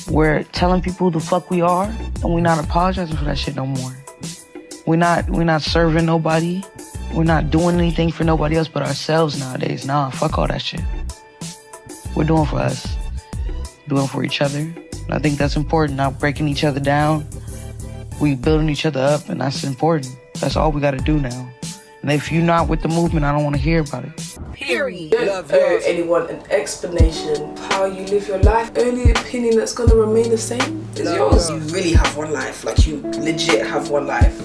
we're telling people who the fuck we are, and we're not apologizing for that shit no more. We're not serving nobody. We're not doing anything for nobody else but ourselves nowadays. Nah, fuck all that shit. We're doing for us. Doing for each other. And I think that's important, not breaking each other down. We building each other up, and that's important. That's all we gotta do now. And if you're not with the movement, I don't want to hear about it. Period. Don't owe anyone an explanation of how you live your life. Only opinion that's gonna remain the same is yours. You really have one life. Like, you legit have one life.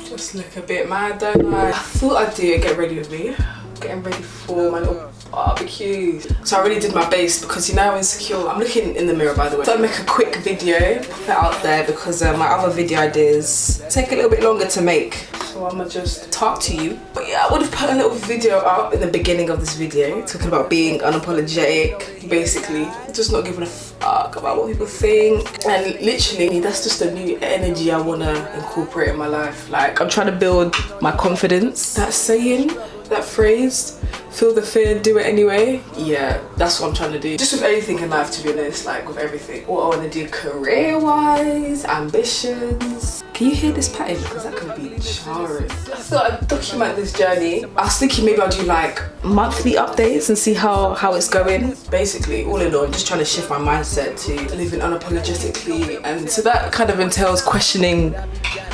Just look a bit mad, don't I? I thought I'd do it, get ready with me. Getting ready for my little barbecue. So I really did my best because, you know, I'm insecure. I'm looking in the mirror, by the way. So I make a quick video, put it out there, because my other video ideas take a little bit longer to make. So I'ma just talk to you. But yeah, I would have put a little video up in the beginning of this video talking about being unapologetic, basically. Just not giving a fuck about what people think. And literally, that's just a new energy I wanna incorporate in my life. Like, I'm trying to build my confidence. That saying, that phrase, feel the fear, do it anyway. Yeah, that's what I'm trying to do. Just with anything in life, to be honest, like with everything. What I want to do career-wise, ambitions. Can you hear this pattern? Because that could be jarring. I thought I'd document this journey. I was thinking maybe I'll do like monthly updates and see how it's going. Basically, all in all, I'm just trying to shift my mindset to living unapologetically. And so that kind of entails questioning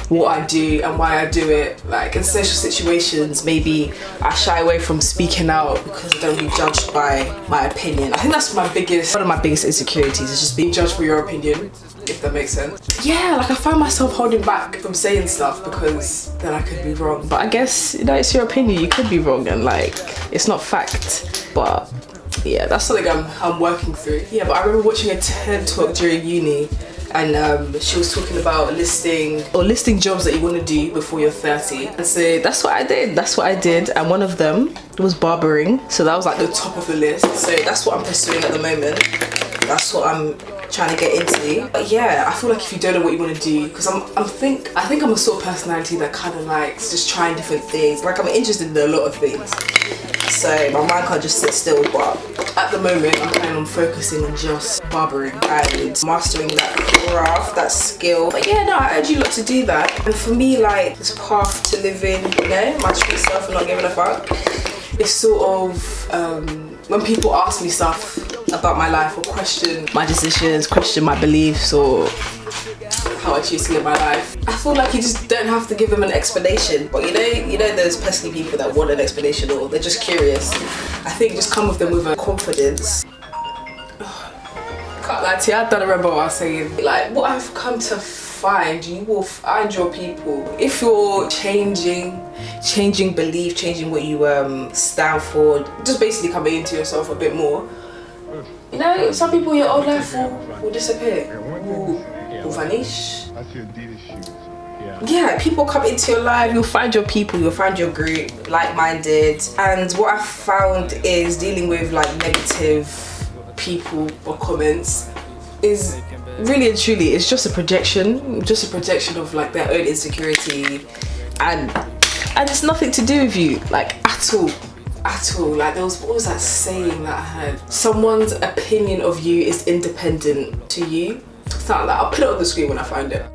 what I do and why I do it. Like in social situations, maybe I shy away from speaking out because I don't be judged by my opinion. I think that's one of my biggest insecurities, is just being judged for your opinion, if that makes sense. Yeah, like I find myself holding back from saying stuff because then I could be wrong. But I guess, you know, it's your opinion, you could be wrong, and like, it's not fact. But yeah, that's something I'm working through. Yeah, but I remember watching a TED talk during uni, and she was talking about listing jobs that you want to do before you're 30. And so that's what I did. And one of them was barbering. So that was like the top of the list. So that's what I'm pursuing at the moment. That's what I'm trying to get into. But yeah, I feel like if you don't know what you want to do, because I think I'm a sort of personality that kind of likes just trying different things. Like, I'm interested in a lot of things. So my mind can't just sit still, but at the moment I'm planning on focusing on just barbering and mastering that craft, that skill. But yeah, no, I urge you lot to do that. And for me, like, this path to living, you know, my true self and not giving a fuck, it's sort of when people ask me stuff about my life or question my decisions, question my beliefs, or how I choose to live my life, I feel like you just don't have to give them an explanation. But you know there's pesky people that want an explanation, or they're just curious. I think just come with them with a confidence. Can't lie to you, I don't remember what I was saying. Like, what I've come to find, you will find your people. If you're changing belief, changing what you stand for, just basically coming into yourself a bit more. You know, some people in your old life will disappear, will vanish. Yeah, people come into your life, you'll find your people, you'll find your group, like-minded. And what I've found is dealing with like negative people or comments is really and truly, it's just a projection of like their own insecurity, and it's nothing to do with you, like, at all. Like, what was that saying that I heard? Someone's opinion of you is independent to you. Something like that. I'll put it on the screen when I find it.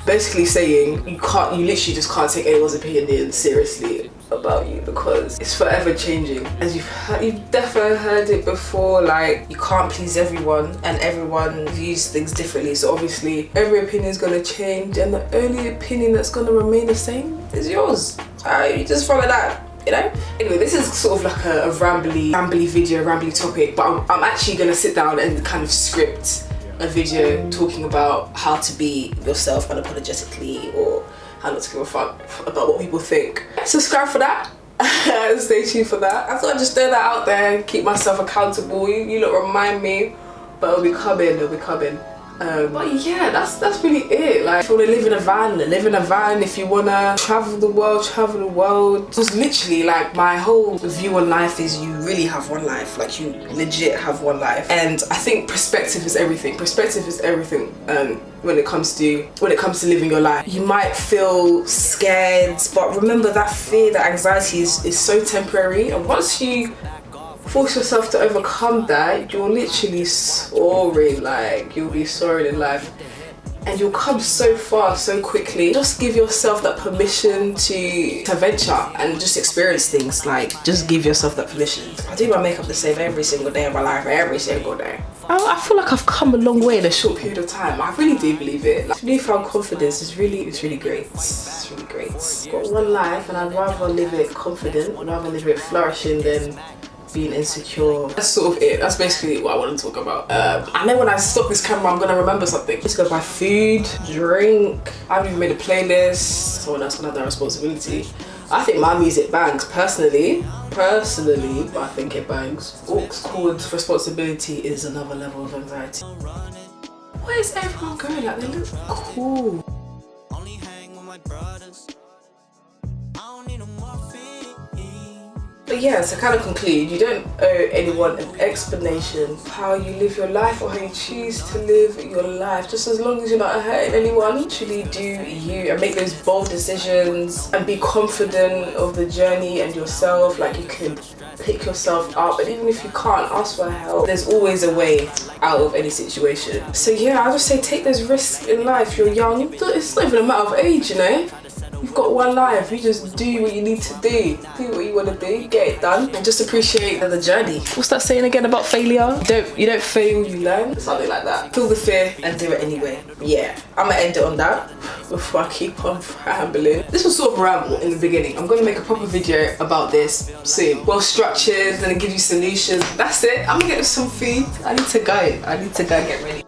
Basically saying you literally just can't take anyone's opinion seriously about you, because it's forever changing. As you've definitely heard it before, like, you can't please everyone and everyone views things differently. So obviously every opinion is going to change, and the only opinion that's going to remain the same is yours. You just follow that, you know? Anyway, this is sort of like a rambly video, rambly topic, but I'm actually going to sit down and kind of script a video talking about how to be yourself unapologetically, or how not to give a fuck about what people think. Subscribe for that. Stay tuned for that. I thought I'd just throw that out there, keep myself accountable. You lot remind me, but it'll be coming. But yeah, that's really it. Like, if you wanna live in a van. If you wanna travel the world. Just literally, like, my whole view on life is you really have one life. Like, you legit have one life. And I think perspective is everything. When it comes to living your life. You might feel scared, but remember that fear, that anxiety is so temporary. And once you force yourself to overcome that, you're literally soaring. Like, you'll be soaring in life. And you'll come so far so quickly. Just give yourself that permission to venture and just experience things. Like, just give yourself that permission. I do my makeup the same every single day of my life, every single day. I feel like I've come a long way in a short period of time. I really do believe it. Like, newfound confidence is really great. It's really great. I've got one life and I'd rather live it confident, I'd rather live it flourishing than being insecure. That's sort of it. That's basically what I want to talk about. I know when I stop this camera, I'm gonna remember something. Just go buy food, drink. I haven't even made a playlist. Someone else can have that responsibility. I think my music bangs personally, but I think it bangs. What's called responsibility is another level of anxiety. Where is everyone going? Like, they look cool. Only hang with my brothers. I don't need no morphine. But yeah, to kind of conclude, you don't owe anyone an explanation of how you live your life or how you choose to live your life. Just as long as you're not hurting anyone, actually do you and make those bold decisions and be confident of the journey and yourself. Like, you can pick yourself up, and even if you can't, ask for help. There's always a way out of any situation. So yeah, I'll just say take those risks in life. You're young, it's not even a matter of age, you know? You've got one life, you just do what you need to do what you want to do, get it done, and just appreciate the journey. What's that saying again about failure? You don't fail, you learn. Something like that. Feel the fear and do it anyway. Yeah, I'm gonna end it on that before I keep on rambling. This was sort of a ramble in the beginning. I'm gonna make a proper video about this soon. Well structured, gonna give you solutions. That's it. I'm gonna get some food. I need to go get ready.